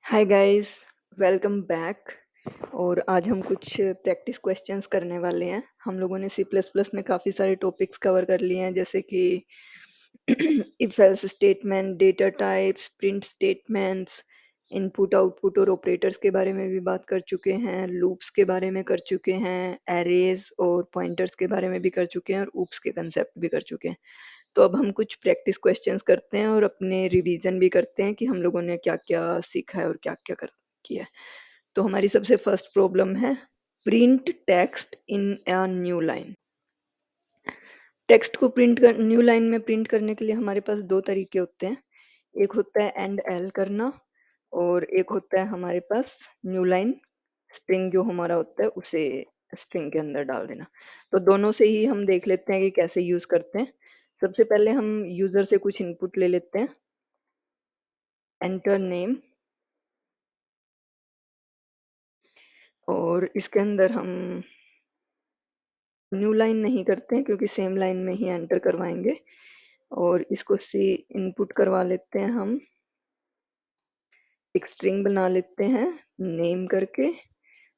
Hi guys, welcome back. और आज हम कुछ प्रैक्टिस क्वेश्चंस करने वाले हैं। हम लोगों ने सी प्लस प्लस में काफ़ी सारे टॉपिक्स कवर कर लिए हैं, जैसे कि if else statement, data types, print statements, input output और ऑपरेटर्स के बारे में भी बात कर चुके हैं, लूप्स के बारे में कर चुके हैं, एरेज और पॉइंटर्स के बारे में भी कर चुके हैं और ऊप्स के कंसेप्ट भी कर चुके हैं। तो अब हम कुछ प्रैक्टिस क्वेश्चंस करते हैं और अपने रिवीजन भी करते हैं कि हम लोगों ने क्या-क्या सीखा है और क्या-क्या कर किया है। तो हमारी सबसे फर्स्ट प्रॉब्लम है print text in a new line. Text को प्रिंट कर न्यू लाइन में प्रिंट करने के लिए हमारे पास दो तरीके होते हैं। एक होता है एंड एल करना और एक होता है हमारे पास न्यू लाइन स्ट्रिंग जो हमारा होता है उसे स्ट्रिंग के अंदर डाल देना। तो दोनों से ही हम देख लेते हैं कि कैसे यूज करते हैं। सबसे पहले हम यूजर से कुछ इनपुट ले लेते हैं। एंटर नेम और इसके अंदर हम न्यू लाइन नहीं करते हैं क्योंकि सेम लाइन में ही एंटर करवाएंगे। और इसको सी इनपुट करवा लेते हैं हम। एक स्ट्रिंग बना लेते हैं नेम करके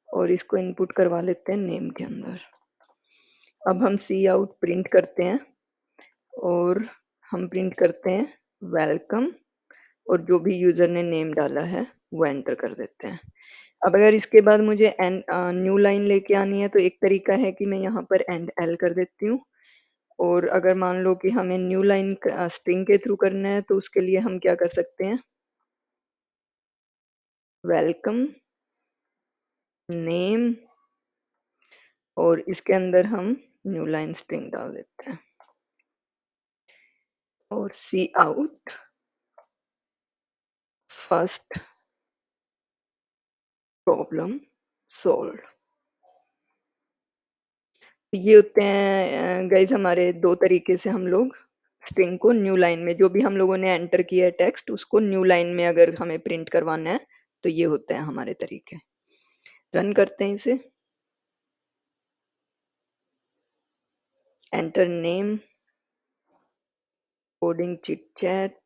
और इसको इनपुट करवा लेते हैं नेम के अंदर। अब हम सी आउट प्रिंट करते हैं और हम प्रिंट करते हैं वेलकम और जो भी यूजर ने नेम डाला है वो एंटर कर देते हैं। अब अगर इसके बाद मुझे न्यू लाइन लेके आनी है तो एक तरीका है कि मैं यहाँ पर एंड एल कर देती हूँ। और अगर मान लो कि हमें न्यू लाइन स्ट्रिंग के थ्रू करना है तो उसके लिए हम क्या कर सकते हैं, वेलकम नेम और इसके अंदर हम न्यू लाइन स्ट्रिंग डाल देते हैं और सी आउट फर्स्ट प्रॉब्लम सोल्व। ये होते हैं गाइस हमारे दो तरीके से हम लोग स्ट्रिंग को न्यू लाइन में, जो भी हम लोगों ने एंटर किया है टेक्स्ट, उसको न्यू लाइन में अगर हमें प्रिंट करवाना है तो ये होते हैं हमारे तरीके। रन करते हैं इसे। Enter name, coding chit chat,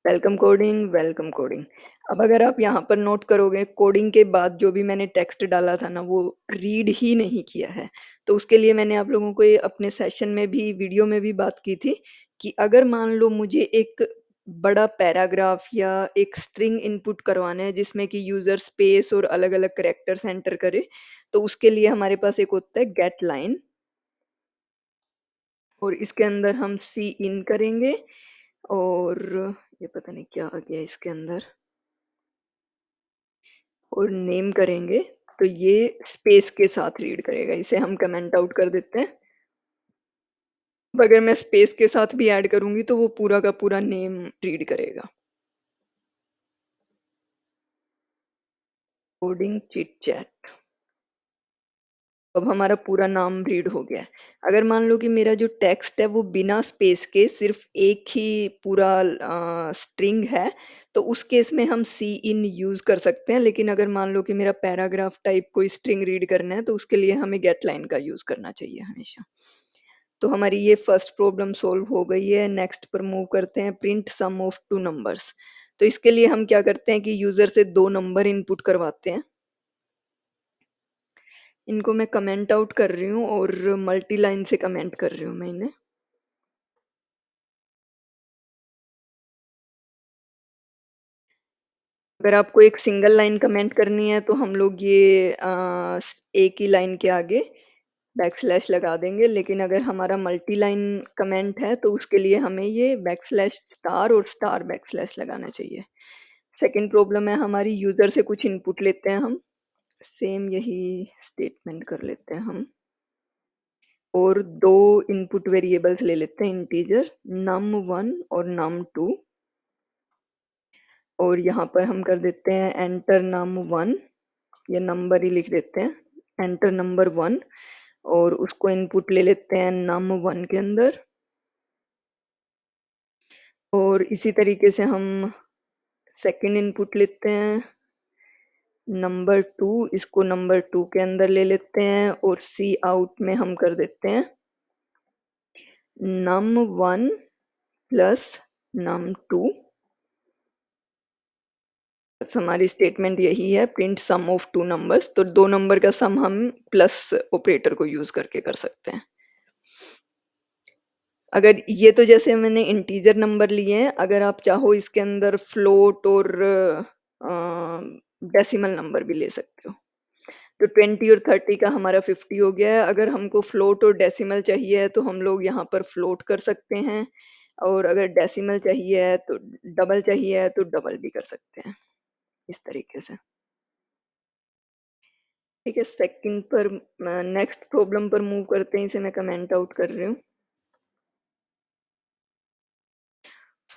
welcome coding, welcome coding. अब अगर आप यहाँ पर नोट करोगे, कोडिंग के बाद जो भी मैंने टेक्स्ट डाला था ना वो रीड ही नहीं किया है। तो उसके लिए मैंने आप लोगों को ये अपने सेशन में भी, वीडियो में भी बात की थी कि अगर मान लो मुझे एक बड़ा पैराग्राफ या एक स्ट्रिंग इनपुट करवाना है जिसमें कि यूजर स्पेस और अलग अलग करेक्टर्स एंटर करे, तो उसके लिए हमारे पास एक होता है गेट लाइन और इसके अंदर हम सी इन करेंगे और ये पता नहीं क्या आ गया इसके अंदर और नेम करेंगे। तो ये स्पेस के साथ रीड करेगा। इसे हम कमेंट आउट कर देते हैं। अब अगर मैं स्पेस के साथ भी ऐड करूंगी तो वो पूरा का पूरा नेम रीड करेगा। Coding chit chat. अब हमारा पूरा नाम रीड हो गया है। अगर मान लो कि मेरा जो टेक्स्ट है वो बिना स्पेस के सिर्फ एक ही पूरा स्ट्रिंग है, तो उस केस में हम सी इन यूज कर सकते हैं। लेकिन अगर मान लो कि मेरा पैराग्राफ टाइप कोई स्ट्रिंग रीड करना है तो उसके लिए हमें गेट लाइन का यूज करना चाहिए हमेशा। तो हमारी ये फर्स्ट प्रॉब्लम सोल्व हो गई है। नेक्स्ट पर मूव करते हैं, print sum of two numbers. तो इसके लिए हम क्या करते हैं कि यूजर से दो नंबर इनपुट करवाते हैं। इनको मैं कमेंट आउट कर रही हूँ और मल्टी लाइन से कमेंट कर रही हूँ मैं इन्हें। अगर आपको एक सिंगल लाइन कमेंट करनी है तो हम लोग ये एक ही लाइन के आगे बैकस्लैश लगा देंगे। लेकिन अगर हमारा मल्टी लाइन कमेंट है तो उसके लिए हमें ये बैकस्लैश स्टार और स्टार बैकस्लैश लगाना चाहिए। सेकंड प्रॉब्लम है हमारी, यूजर से कुछ इनपुट लेते हैं हम। सेम यही स्टेटमेंट कर लेते हैं हम और दो इनपुट वेरिएबल्स ले लेते हैं इंटीजर, num1 और num2। और यहाँ पर हम कर देते हैं एंटर num1 या नंबर ही लिख देते हैं, एंटर नंबर 1 और उसको इनपुट ले लेते हैं num1 के अंदर। और इसी तरीके से हम सेकंड इनपुट लेते हैं नंबर 2, इसको नंबर 2 के अंदर ले लेते हैं और सी आउट में हम कर देते हैं num1 प्लस num2 हमारी स्टेटमेंट यही है, print sum of two numbers. तो दो नंबर का सम हम प्लस ऑपरेटर को यूज करके कर सकते हैं। अगर ये तो जैसे मैंने इंटीजर नंबर लिए हैं, अगर आप चाहो इसके अंदर फ्लोट और डेसिमल नंबर भी ले सकते हो। तो 20 और 30 का हमारा 50 हो गया है। अगर हमको फ्लोट और डेसिमल चाहिए है तो हम लोग यहाँ पर फ्लोट कर सकते हैं, और अगर डेसिमल चाहिए है तो डबल चाहिए है तो डबल भी कर सकते हैं, इस तरीके से। ठीक है, सेकंड पर नेक्स्ट प्रॉब्लम पर मूव करते हैं। इसे मैं कमेंट आउट कर रही हूँ।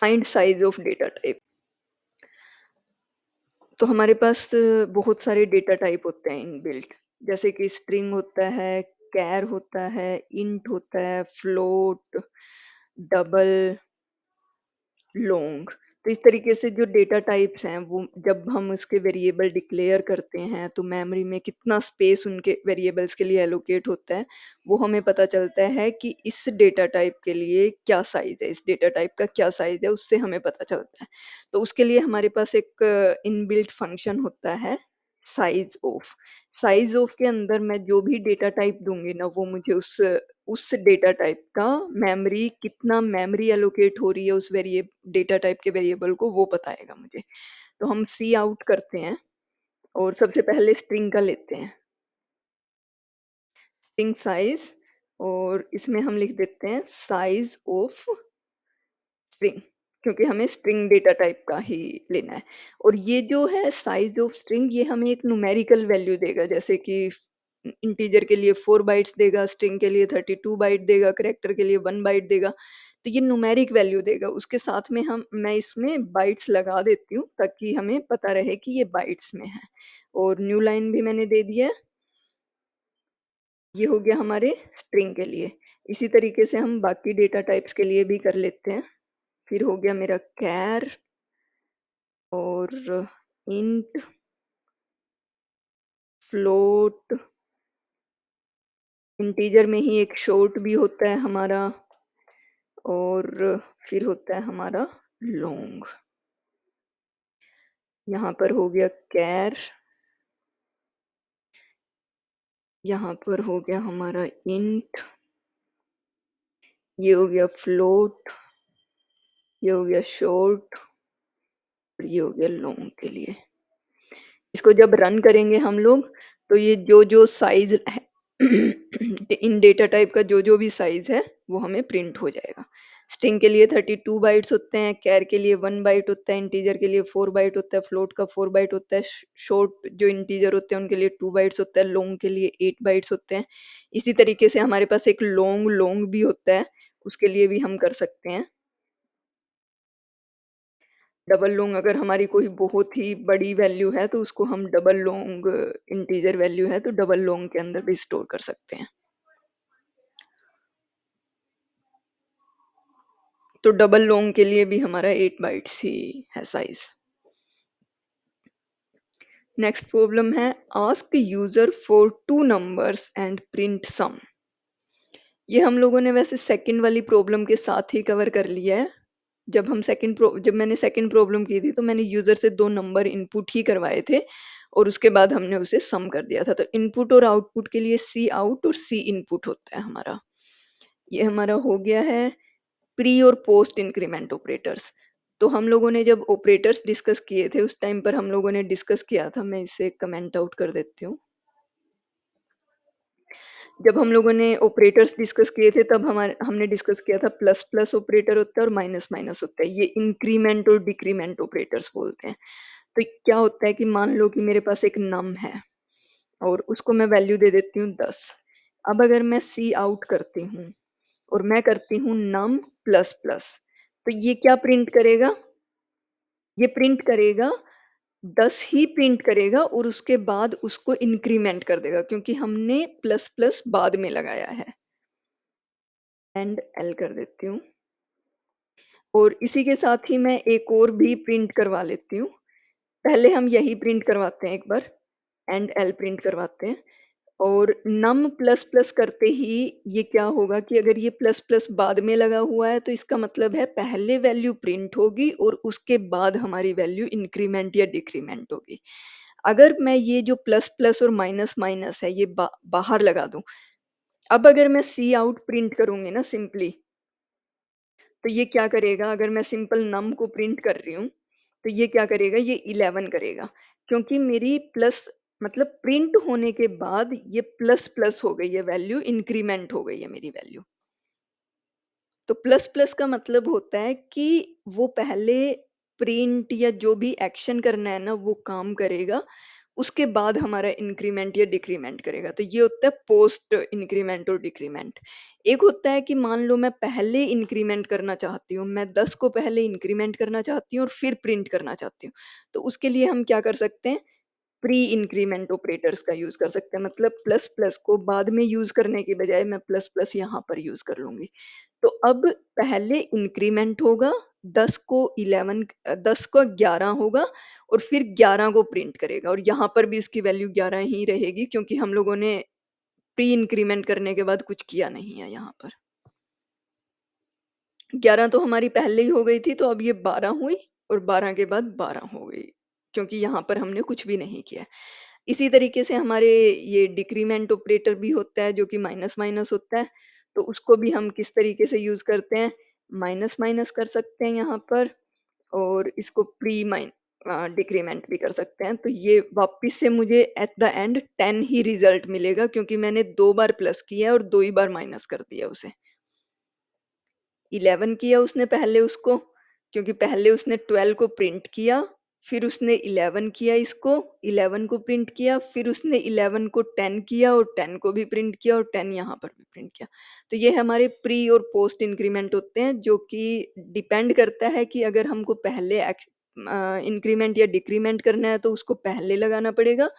Find size of data type. तो हमारे पास बहुत सारे डेटा टाइप होते हैं इनबिल्ट, जैसे कि स्ट्रिंग होता है, कैर होता है, इंट होता है, फ्लोट, डबल, लॉन्ग। तो इस तरीके से जो डेटा टाइप्स हैं वो जब हम उसके वेरिएबल डिक्लेयर करते हैं तो मेमोरी में कितना स्पेस उनके वेरिएबल्स के लिए एलोकेट होता है, वो हमें पता चलता है कि इस डेटा टाइप के लिए क्या साइज है, इस डेटा टाइप का क्या साइज है, उससे हमें पता चलता है। तो उसके लिए हमारे पास एक इनबिल्ट फंक्शन होता है, साइज ऑफ। साइज ऑफ के अंदर मैं जो भी डेटा टाइप दूंगी ना, वो मुझे उस डेटा टाइप का मेमोरी, कितना मेमोरी एलोकेट हो रही है उस वेरिएबल डेटा टाइप के वेरिएबल को, वो बताएगा मुझे। तो हम सी आउट करते हैं और सबसे पहले स्ट्रिंग का लेते हैं, स्ट्रिंग साइज, और इसमें हम लिख देते हैं साइज ऑफ स्ट्रिंग, क्योंकि हमें स्ट्रिंग डेटा टाइप का ही लेना है। और ये जो है साइज ऑफ स्ट्रिंग, ये हमें एक न्यूमेरिकल वैल्यू देगा, जैसे कि इंटीजर के लिए 4 बाइट्स देगा, स्ट्रिंग के लिए 32 बाइट देगा, करेक्टर के लिए 1 बाइट देगा। तो ये न्यूमेरिक वैल्यू देगा, उसके साथ में मैं इसमें बाइट्स लगा देती हूँ ताकि हमें पता रहे कि ये बाइट्स में है। और न्यू लाइन भी मैंने दे दिया है। ये हो गया हमारे स्ट्रिंग के लिए। इसी तरीके से हम बाकी डेटा टाइप्स के लिए भी कर लेते हैं। फिर हो गया मेरा कैर और इंट, फ्लोट, इंटीजर में ही एक शॉर्ट भी होता है हमारा, और फिर होता है हमारा लॉन्ग। यहाँ पर हो गया कैर, यहाँ पर हो गया हमारा इंट, ये हो गया फ्लोट, ये हो गया शॉर्ट, और ये हो गया लॉन्ग के लिए। इसको जब रन करेंगे हम लोग, तो ये जो जो साइज है इन डेटा टाइप का, जो जो भी साइज है वो हमें प्रिंट हो जाएगा। स्ट्रिंग के लिए 32 बाइट्स होते हैं, कैर के लिए 1 बाइट होता है, इंटीजर के लिए 4 बाइट होता है, फ्लोट का 4 बाइट होता है, शॉर्ट जो इंटीजर होते हैं उनके लिए 2 बाइट्स होता है, लॉन्ग के लिए 8 बाइट्स होते हैं। इसी तरीके से हमारे पास एक लॉन्ग लॉन्ग भी होता है, उसके लिए भी हम कर सकते हैं डबल लॉन्ग। अगर हमारी कोई बहुत ही बड़ी वैल्यू है तो उसको हम डबल लॉन्ग, इंटीजर वैल्यू है तो डबल लॉन्ग के अंदर भी स्टोर कर सकते हैं। तो डबल लॉन्ग के लिए भी हमारा 8 बाइट्स ही है साइज। नेक्स्ट प्रॉब्लम है, ask user for two numbers and print sum. ये हम लोगों ने वैसे सेकंड वाली प्रॉब्लम के साथ ही कवर कर लिया है। जब मैंने सेकंड प्रॉब्लम की थी तो मैंने यूजर से दो नंबर इनपुट ही करवाए थे, और उसके बाद हमने उसे सम कर दिया था। तो इनपुट और आउटपुट के लिए सी आउट और सी इनपुट होता है हमारा। ये हमारा हो गया है प्री और पोस्ट इंक्रीमेंट ऑपरेटर्स। तो हम लोगों ने जब ऑपरेटर्स डिस्कस किए थे उस टाइम पर हम लोगों ने डिस्कस किया था, मैं इसे कमेंट आउट कर देती हूँ। जब हम लोगों ने ऑपरेटर्स डिस्कस किए थे तब हमारे हमने डिस्कस किया था प्लस प्लस ऑपरेटर होता है और माइनस माइनस होता है, ये इंक्रीमेंट और डिक्रीमेंट ऑपरेटर्स बोलते हैं। तो क्या होता है कि मान लो कि मेरे पास एक नम है और उसको मैं वैल्यू दे देती हूँ 10। अब अगर मैं सी आउट करती हूँ और मैं करती हूँ नम प्लस प्लस, तो ये क्या प्रिंट करेगा? ये प्रिंट करेगा 10 ही प्रिंट करेगा, और उसके बाद उसको इंक्रीमेंट कर देगा क्योंकि हमने प्लस प्लस बाद में लगाया है। एंड एल कर देती हूँ, और इसी के साथ ही मैं एक और भी प्रिंट करवा लेती हूँ। पहले हम यही प्रिंट करवाते हैं, एक बार एंड एल प्रिंट करवाते हैं, और नम प्लस प्लस करते ही ये क्या होगा कि अगर ये प्लस प्लस बाद में लगा हुआ है तो इसका मतलब है पहले वैल्यू प्रिंट होगी और उसके बाद हमारी वैल्यू इंक्रीमेंट या डिक्रीमेंट होगी। अगर मैं ये जो प्लस प्लस और माइनस माइनस है ये बाहर लगा दूं, अब अगर मैं सी आउट प्रिंट करूंगी ना सिंपली, तो ये क्या करेगा, अगर मैं सिंपल नम को प्रिंट कर रही हूँ तो ये क्या करेगा, ये 11 करेगा, क्योंकि मेरी प्लस मतलब प्रिंट होने के बाद ये प्लस प्लस हो गई है वैल्यू, इंक्रीमेंट हो गई है मेरी वैल्यू। तो प्लस प्लस का मतलब होता है कि वो पहले प्रिंट या जो भी एक्शन करना है ना वो काम करेगा, उसके बाद हमारा इंक्रीमेंट या डिक्रीमेंट करेगा। तो ये होता है पोस्ट इंक्रीमेंट और डिक्रीमेंट। एक होता है कि मान लो मैं पहले इंक्रीमेंट करना चाहती हूँ, मैं 10 को पहले इंक्रीमेंट करना चाहती हूँ और फिर प्रिंट करना चाहती हूँ, तो उसके लिए हम क्या कर सकते हैं, प्री इंक्रीमेंट ऑपरेटर्स का यूज कर सकते हैं। मतलब प्लस प्लस को बाद में यूज करने के बजाय मैं प्लस प्लस यहाँ पर यूज कर लूंगी। तो अब पहले इंक्रीमेंट होगा, 10 को 11 10 को 11 होगा और फिर 11 को प्रिंट करेगा, और यहाँ पर भी उसकी वैल्यू 11 ही रहेगी क्योंकि हम लोगों ने प्री इंक्रीमेंट करने के बाद कुछ किया नहीं है यहाँ पर। 11 तो हमारी पहले ही हो गई थी, तो अब ये 12 हुई और 12 के बाद 12 हो गई, क्योंकि यहाँ पर हमने कुछ भी नहीं किया। इसी तरीके से हमारे ये डिक्रीमेंट ऑपरेटर भी होता है जो कि माइनस माइनस होता है, तो उसको भी हम किस तरीके से यूज करते हैं, माइनस माइनस कर सकते हैं यहाँ पर, और इसको प्री माइन डिक्रीमेंट भी कर सकते हैं। तो ये वापस से मुझे at the end 10 he result मिलेगा, क्योंकि मैंने 2 बार प्लस किया है और 2 ही बार माइनस कर दिया उसे। 11 किया उसने पहले उसको, क्योंकि पहले उसने 12 को प्रिंट किया, फिर उसने 11 किया इसको, 11 को प्रिंट किया, फिर उसने 11 को 10 किया और 10 को भी प्रिंट किया और 10 यहाँ पर भी प्रिंट किया। तो ये हमारे प्री और पोस्ट इंक्रीमेंट होते हैं, जो कि डिपेंड करता है कि अगर हमको पहले इंक्रीमेंट या डिक्रीमेंट करना है तो उसको पहले लगाना पड़ेगा,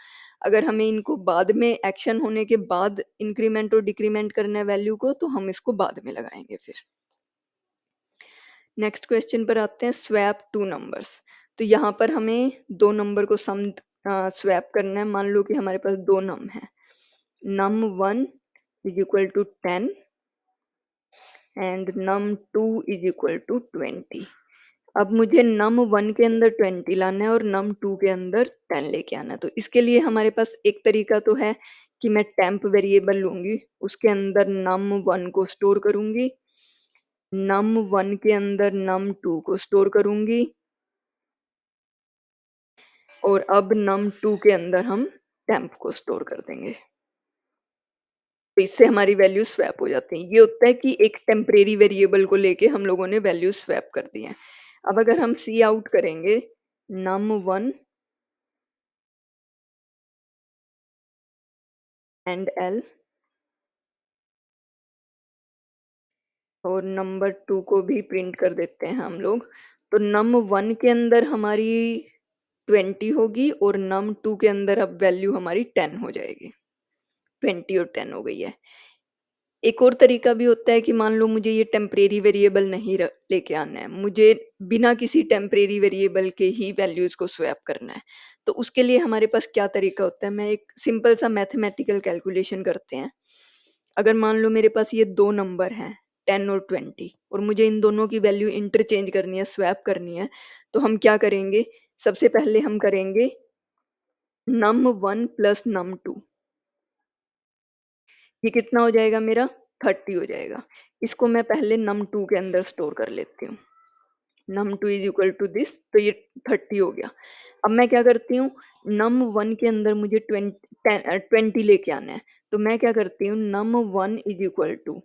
अगर हमें इनको बाद में एक्शन होने के बाद इंक्रीमेंट और डिक्रीमेंट करना है वैल्यू को, तो हम इसको बाद में लगाएंगे फिर। नेक्स्ट क्वेश्चन पर आते हैं, स्वैप टू नंबर्स। तो यहाँ पर हमें दो नंबर को सम स्वैप करना है। मान लो कि हमारे पास दो नम है, num 1 is equal to 10 and num 2 is equal to 20। अब मुझे नम 1 के अंदर 20 लाना है और नम 2 के अंदर 10 लेके आना है। तो इसके लिए हमारे पास एक तरीका तो है कि मैं टेम्प वेरिएबल लूंगी, उसके अंदर नम 1 को स्टोर करूंगी, नम 1 के अंदर नम 2 को स्टोर करूंगी, और अब num 2 के अंदर हम temp को स्टोर कर देंगे। तो इससे हमारी वैल्यू स्वैप हो जाती है। ये होता है कि एक टेम्परेरी वेरिएबल को लेके हम लोगों ने वैल्यू स्वैप कर दी है। अब अगर हम सी आउट करेंगे num1 एंड l और नंबर 2 को भी प्रिंट कर देते हैं हम लोग, तो num1 के अंदर हमारी 20 होगी और num2 के अंदर अब वैल्यू हमारी 10 हो जाएगी। 20 और 10 हो गई है। एक और तरीका भी होता है कि मान लो मुझे ये टेम्परेरी वेरिएबल नहीं लेके आना है, मुझे बिना किसी टेम्परेरी वेरिएबल के ही वैल्यूज को स्वैप करना है। तो उसके लिए हमारे पास क्या तरीका होता है, मैं एक सिंपल सा मैथमेटिकल कैलकुलेशन करते हैं। अगर मान लो मेरे पास ये दो नंबर हैं 10 और 20, और मुझे इन दोनों की वैल्यू इंटरचेंज करनी है, स्वैप करनी है, तो हम क्या करेंगे, सबसे पहले हम करेंगे num1 प्लस num2। ये कितना हो जाएगा मेरा, 30 हो जाएगा। इसको मैं पहले num2 के अंदर स्टोर कर लेती हूँ, num2 is equal to this, तो ये 30 हो गया। अब मैं क्या करती हूँ, num1 के अंदर मुझे 20 लेके आना है, तो मैं क्या करती हूँ, num1 is equal to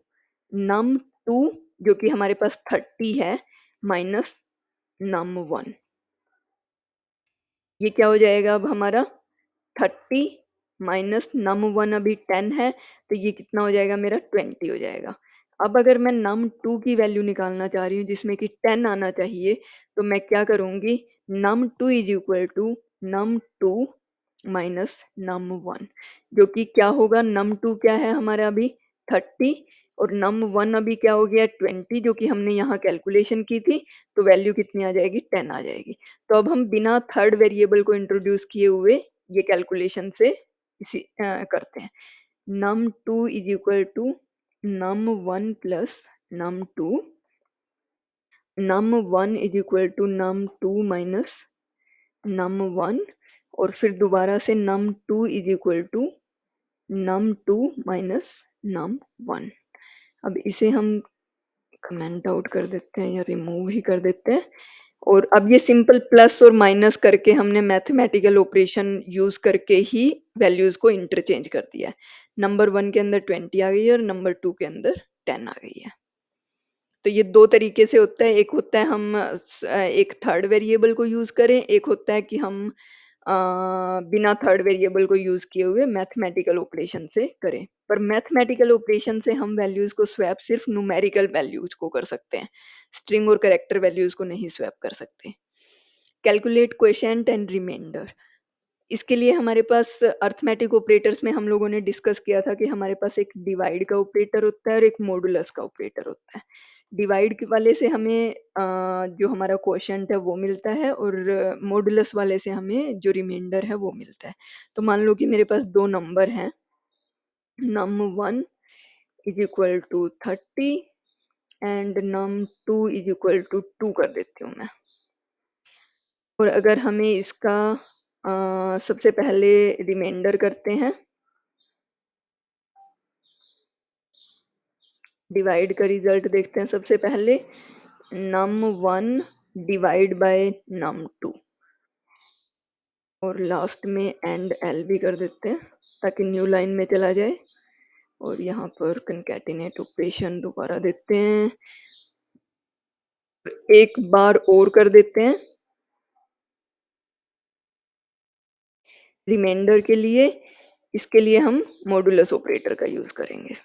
num2 जो कि हमारे पास 30 है माइनस num1। ये क्या हो जाएगा अब हमारा, 30 माइनस नम 1 अभी 10 है, तो ये कितना हो जाएगा मेरा, 20 हो जाएगा। अब अगर मैं नम 2 की वैल्यू निकालना चाह रही हूँ जिसमें कि 10 आना चाहिए, तो मैं क्या करूंगी, num 2 is equal to num 2 minus num 1, जो कि क्या होगा, नम 2 क्या है हमारा अभी 30 और नम 1 अभी क्या हो गया 20, जो कि हमने यहाँ कैलकुलेशन की थी, तो वैल्यू कितनी आ जाएगी, 10 आ जाएगी। तो अब हम बिना थर्ड वेरिएबल को इंट्रोड्यूस किए हुए ये कैलकुलेशन से इसी करते हैं। num2 is equal to num1 plus num2, num1 is equal to num2 minus num1, और फिर दोबारा से num2 is equal to num2 minus num1। अब इसे हम कमेंट आउट कर देते हैं या रिमूव ही कर देते हैं। और अब ये सिंपल प्लस और माइनस करके हमने मैथमेटिकल ऑपरेशन यूज करके ही वैल्यूज को इंटरचेंज कर दिया है। नंबर 1 के अंदर 20 आ गई है और नंबर 2 के अंदर 10 आ गई है। तो ये दो तरीके से होता है, एक होता है हम एक थर्ड वेरिएबल को यूज करें, एक होता है कि हम बिना थर्ड वेरिएबल को यूज किए हुए मैथमेटिकल ऑपरेशन से करें। पर मैथमेटिकल ऑपरेशन से हम वैल्यूज को स्वैप सिर्फ न्यूमेरिकल वैल्यूज को कर सकते हैं, स्ट्रिंग और कैरेक्टर वैल्यूज को नहीं स्वैप कर सकते। कैलकुलेट क्वोशिएंट एंड रिमाइंडर, इसके लिए हमारे पास अर्थमेटिक ऑपरेटर्स में हम लोगों ने डिस्कस किया था कि हमारे पास एक डिवाइड का ऑपरेटर होता है और एक मॉडुलस का ऑपरेटर होता है। डिवाइड वाले से हमें जो हमारा क्वोशिएंट है वो मिलता है, और मॉडुलस वाले से हमें जो रिमाइंडर है वो मिलता है। तो मान लो कि मेरे पास दो नंबर हैं, num1 is equal to 30 and num2 is equal to 2 कर देती हूँ मैं। और अगर हमें इसका सबसे पहले रिमाइंडर करते हैं, डिवाइड का रिजल्ट देखते हैं सबसे पहले, num1 डिवाइड बाय num2, और लास्ट में एंड एल भी कर देते हैं ताकि न्यू लाइन में चला जाए। और यहाँ पर कंकैटिनेट ऑपरेशन दोबारा देते हैं, एक बार और कर देते हैं रिमाइंडर के लिए। इसके लिए हम मॉडुलस ऑपरेटर का यूज करेंगे।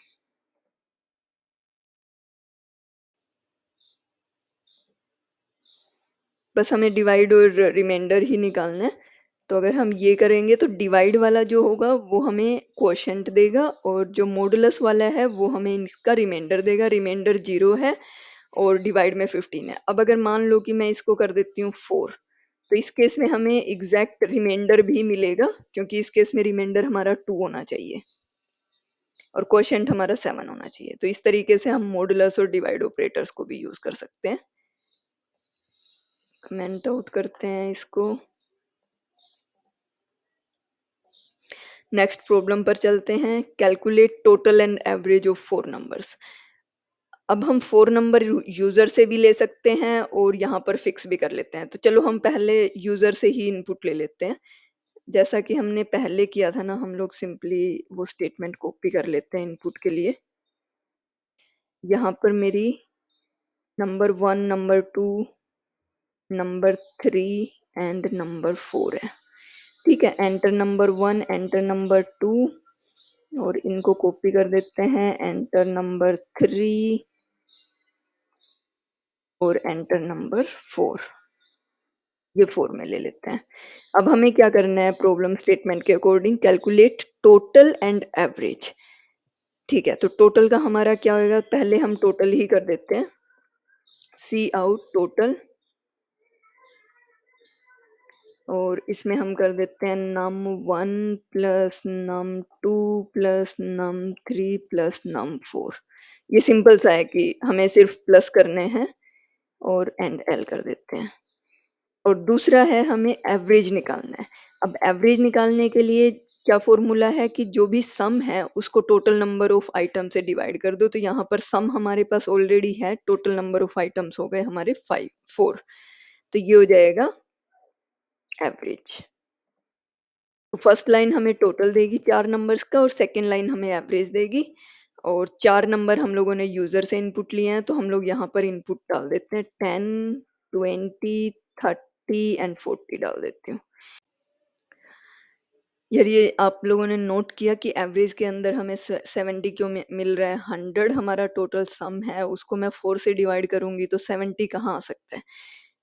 बस हमें डिवाइड और रिमाइंडर ही निकालना है। तो अगर हम ये करेंगे तो डिवाइड वाला जो होगा वो हमें क्वोशिएंट देगा, और जो मॉडुलस वाला है वो हमें इसका रिमाइंडर देगा। रिमाइंडर 0 है और डिवाइड में 15 है। अब अगर मान लो कि मैं इसको कर देती हूँ 4, तो इस केस में हमें एग्जैक्ट रिमाइंडर भी मिलेगा, क्योंकि इस केस में रिमाइंडर हमारा 2 होना चाहिए और क्वोशिएंट हमारा 7 होना चाहिए। तो इस तरीके से हम मॉडुलस और डिवाइड ऑपरेटर्स को भी यूज कर सकते हैं। कमेंट आउट करते हैं इसको। नेक्स्ट प्रॉब्लम पर चलते हैं। Calculate total and average of 4 numbers. अब हम 4 नंबर यूजर से भी ले सकते हैं और यहाँ पर फिक्स भी कर लेते हैं। तो चलो हम पहले यूजर से ही इनपुट ले लेते हैं। जैसा कि हमने पहले किया था ना, हम लोग सिंपली वो स्टेटमेंट कॉपी कर लेते हैं इनपुट के लिए। यहाँ पर मेरी number 1, number 2, number 3 and number 4 है। ठीक है, एंटर नंबर 1, एंटर नंबर 2, और इनको कॉपी कर देते हैं, एंटर नंबर 3 और एंटर नंबर 4। ये 4 में ले लेते हैं। अब हमें क्या करना है, प्रॉब्लम स्टेटमेंट के according calculate total and average. ठीक है, तो टोटल का हमारा क्या होगा, पहले हम टोटल ही कर देते हैं, सी आउट टोटल, और इसमें हम कर देते हैं num1 plus num2 plus num3 plus num4। ये सिंपल सा है कि हमें सिर्फ प्लस करने हैं, और एंड एल कर देते हैं। और दूसरा है, हमें एवरेज निकालना है। अब एवरेज निकालने के लिए क्या फॉर्मूला है कि जो भी सम है उसको टोटल नंबर ऑफ आइटम से डिवाइड कर दो। तो यहाँ पर सम हमारे पास ऑलरेडी है, टोटल नंबर ऑफ आइटम्स हो गए हमारे 4। तो ये हो जाएगा एवरेज। तो फर्स्ट लाइन हमें टोटल देगी 4 नंबर्स का, और सेकेंड लाइन हमें एवरेज देगी। और 4 नंबर हम लोगों ने यूजर से इनपुट लिए हैं, तो हम लोग यहाँ पर इनपुट डाल देते हैं, 10, 20, 30 एंड 40 डाल देती हूँ। यार ये आप लोगों ने नोट किया कि एवरेज के अंदर हमें 70 क्यों मिल रहा है। 100 हमारा टोटल सम है, उसको मैं 4 से डिवाइड करूंगी तो 70 कहाँ आ सकता है।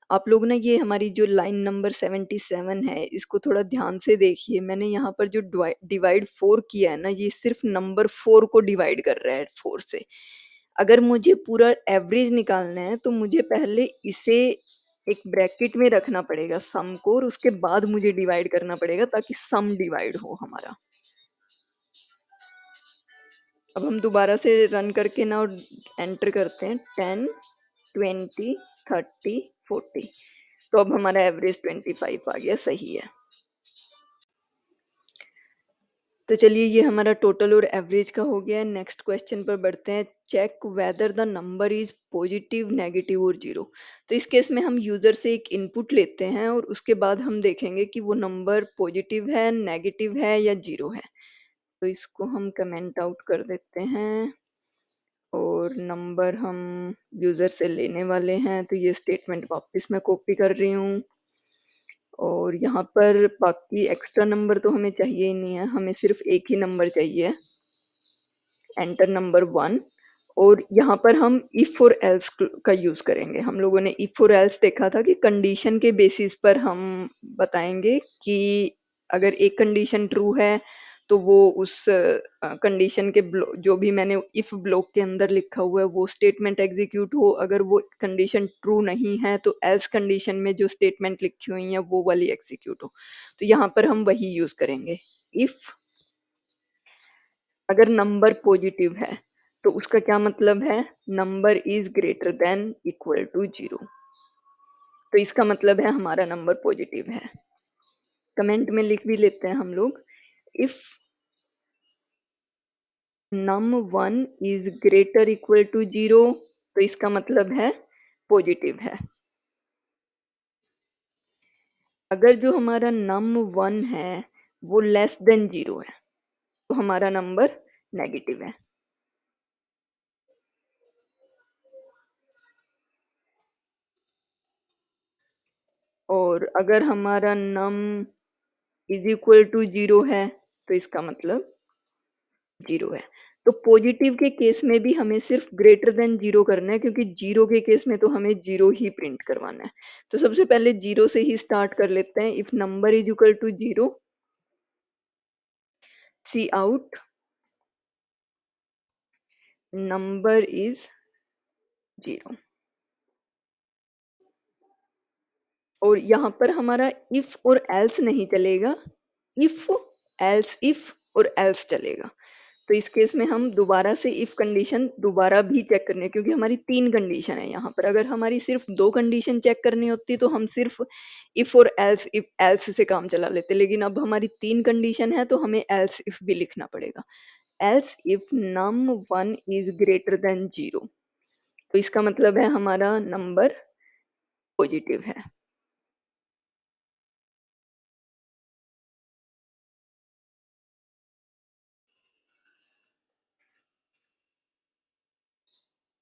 आप लोग ना ये हमारी जो लाइन नंबर 77 है इसको थोड़ा ध्यान से देखिए। मैंने यहाँ पर जो डिवाइड 4 किया है ना, ये सिर्फ नंबर 4 को डिवाइड कर रहा है 4 से। अगर मुझे पूरा एवरेज निकालना है तो मुझे पहले इसे एक ब्रैकेट में रखना पड़ेगा सम को, और उसके बाद मुझे डिवाइड करना पड़ेगा ताकि सम डिवाइड हो हमारा। अब हम दोबारा से रन करके ना एंटर करते हैं 10, 20, 30, 40। तो अब हमारा एवरेज 25 आ गया, सही है। तो चलिए ये हमारा टोटल और एवरेज का हो गया। नेक्स्ट क्वेश्चन पर बढ़ते हैं। Check whether the number is positive, negative और जीरो। तो इस केस में हम यूजर से एक इनपुट लेते हैं और उसके बाद हम देखेंगे कि वो नंबर पॉजिटिव है, नेगेटिव है या जीरो है। तो इसको हम कमेंट आउट कर देते हैं और नंबर हम यूजर से लेने वाले हैं। तो ये स्टेटमेंट वापस मैं कॉपी कर रही हूँ और यहाँ पर बाकी एक्स्ट्रा नंबर तो हमें चाहिए ही नहीं है, हमें सिर्फ एक ही नंबर चाहिए, एंटर नंबर 1। और यहाँ पर हम इफ और एल्स का यूज करेंगे। हम लोगों ने इफ और एल्स देखा था कि कंडीशन के बेसिस पर हम बताएंगे कि अगर एक कंडीशन ट्रू है तो वो उस कंडीशन के जो भी मैंने इफ ब्लॉक के अंदर लिखा हुआ है वो स्टेटमेंट एग्जीक्यूट हो। अगर वो कंडीशन ट्रू नहीं है तो एल्स कंडीशन में जो स्टेटमेंट लिखी हुई है वो वाली एग्जीक्यूट हो। तो यहाँ पर हम वही यूज करेंगे, इफ अगर नंबर पॉजिटिव है तो उसका क्या मतलब है, number is greater than equal to zero. तो इसका मतलब है हमारा नंबर पॉजिटिव है। कमेंट में लिख भी लेते हैं हम लोग, if num1 is greater equal to zero, तो इसका मतलब है पॉजिटिव है। अगर जो हमारा num1 है वो लेस देन जीरो है तो हमारा नंबर नेगेटिव है। और अगर हमारा num is equal to zero है तो इसका मतलब जीरो है। तो पॉजिटिव के केस में भी हमें सिर्फ ग्रेटर देन जीरो करना है, क्योंकि जीरो के केस में तो हमें जीरो ही प्रिंट करवाना है। तो सबसे पहले जीरो से ही स्टार्ट कर लेते हैं। If number is equal to zero, cout number is zero. और यहाँ पर हमारा इफ और एल्स नहीं चलेगा, इफ एल्स इफ और एल्स चलेगा। तो इस केस में हम दोबारा से इफ कंडीशन दोबारा भी चेक करनी है, क्योंकि हमारी तीन कंडीशन है यहाँ पर। अगर हमारी सिर्फ दो कंडीशन चेक करनी होती तो हम सिर्फ इफ और एल्स, इफ एल्स से काम चला लेते, लेकिन अब हमारी तीन कंडीशन है तो हमें एल्स इफ भी लिखना पड़ेगा। Else if num1 is greater than zero, तो इसका मतलब है हमारा नंबर पॉजिटिव है।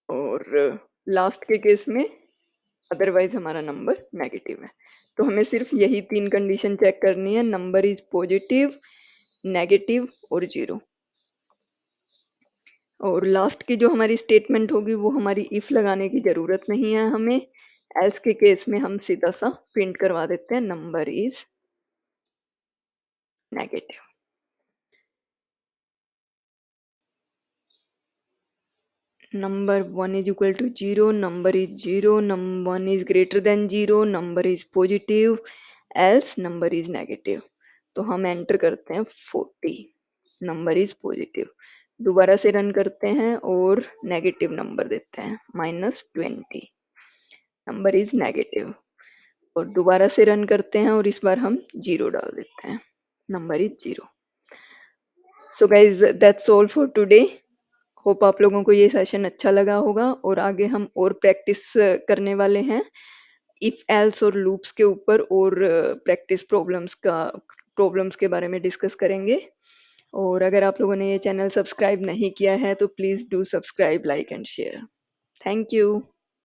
और लास्ट के केस में अदरवाइज हमारा नंबर नेगेटिव है। तो हमें सिर्फ यही तीन कंडीशन चेक करनी है, नंबर इज पॉजिटिव, नेगेटिव और जीरो। और लास्ट की जो हमारी स्टेटमेंट होगी वो हमारी इफ लगाने की जरूरत नहीं है हमें। एल्स के केस में हम सीधा सा प्रिंट करवा देते हैं, number is negative. number 1 is equal to 0, number is 0, number 1 is greater than 0, number is positive, else number is negative। तो हम एंटर करते हैं 40, नंबर इज पॉजिटिव। दोबारा से रन करते हैं और नेगेटिव नंबर देते हैं, -20, नंबर इज नेगेटिव। और दोबारा से रन करते हैं और इस बार हम जीरो डाल देते हैं, number is zero. So guys that's all for today. Hope आप लोगों को ये सेशन अच्छा लगा होगा और आगे हम और प्रैक्टिस करने वाले हैं इफ एल्स और लूप्स के ऊपर, और प्रैक्टिस प्रॉब्लम्स के बारे में डिस्कस करेंगे। और अगर आप लोगों ने ये चैनल सब्सक्राइब नहीं किया है तो please do subscribe, like and share. Thank you.